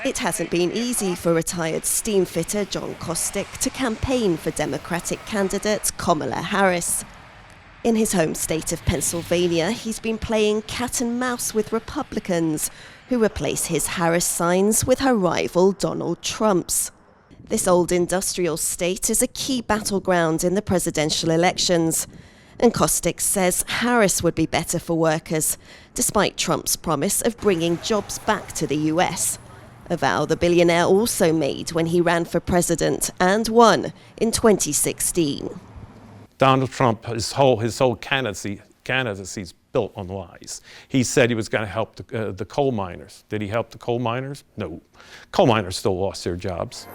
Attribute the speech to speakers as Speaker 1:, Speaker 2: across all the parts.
Speaker 1: It hasn't been easy for retired steamfitter John Kostick to campaign for Democratic candidate Kamala Harris. In his home state of Pennsylvania, he's been playing cat and mouse with Republicans, who replace his Harris signs with her rival Donald Trump's. This old industrial state is a key battleground in the presidential elections. And Kostick says Harris would be better for workers, despite Trump's promise of bringing jobs back to the US. A vow the billionaire also made when he ran for president and won in 2016.
Speaker 2: Donald Trump, his whole candidacy is built on lies. He said he was going to help the coal miners. Did he help the coal miners? No. Coal miners still lost their jobs.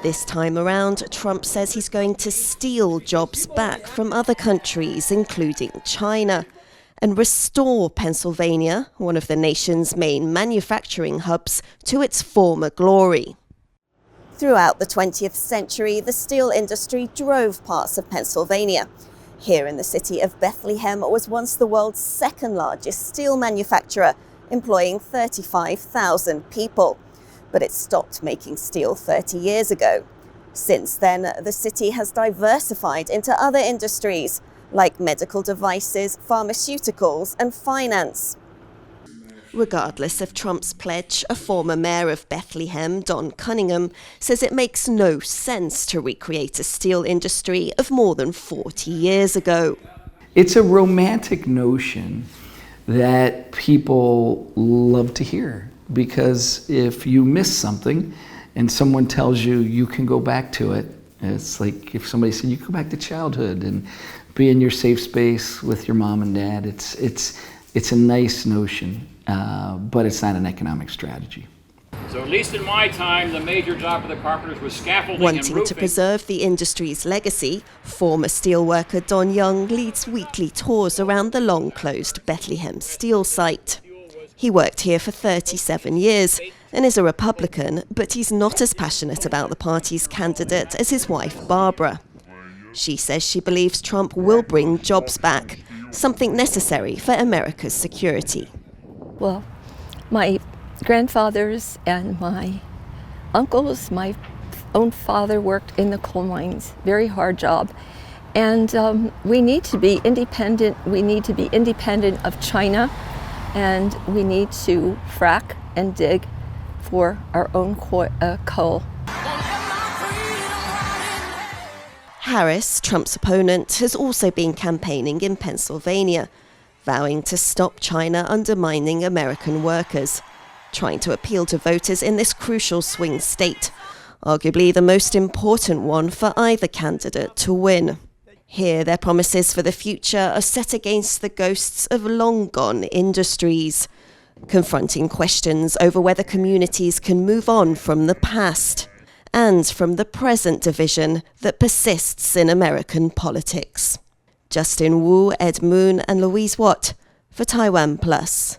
Speaker 1: This time around, Trump says he's going to steal jobs back from other countries, including China, and restore Pennsylvania, one of the nation's main manufacturing hubs, to its former glory. Throughout the 20th century, the steel industry drove parts of Pennsylvania. Here in the city of Bethlehem was once the world's second largest steel manufacturer, employing 35,000 people. But it stopped making steel 30 years ago. Since then, the city has diversified into other industries, like medical devices, pharmaceuticals, and finance. Regardless of Trump's pledge, a former mayor of Bethlehem, Don Cunningham, says it makes no sense to recreate a steel industry of more than 40 years ago.
Speaker 3: It's a romantic notion that people love to hear, because if you miss something and someone tells you you can go back to it, it's like if somebody said you can go back to childhood and be in your safe space with your mom and dad. It's a nice notion, but it's not an economic strategy.
Speaker 4: So at least in my time, the major job of the carpenters was scaffolding and roofing.
Speaker 1: Wanting to preserve the industry's legacy, former steelworker Don Young leads weekly tours around the long-closed Bethlehem steel site. He worked here for 37 years and is a Republican, but he's not as passionate about the party's candidate as his wife, Barbara. She says she believes Trump will bring jobs back, something necessary for America's security.
Speaker 5: Well, my grandfathers and my uncles, my own father worked in the coal mines, very hard job. And we need to be independent. We need to be independent of China, and we need to frack and dig for our own coal.
Speaker 1: Harris, Trump's opponent, has also been campaigning in Pennsylvania, vowing to stop China undermining American workers, trying to appeal to voters in this crucial swing state, arguably the most important one for either candidate to win. Here, their promises for the future are set against the ghosts of long-gone industries, confronting questions over whether communities can move on from the past and from the present division that persists in American politics. Justin Wu, Ed Moon and Louise for TaiwanPlus.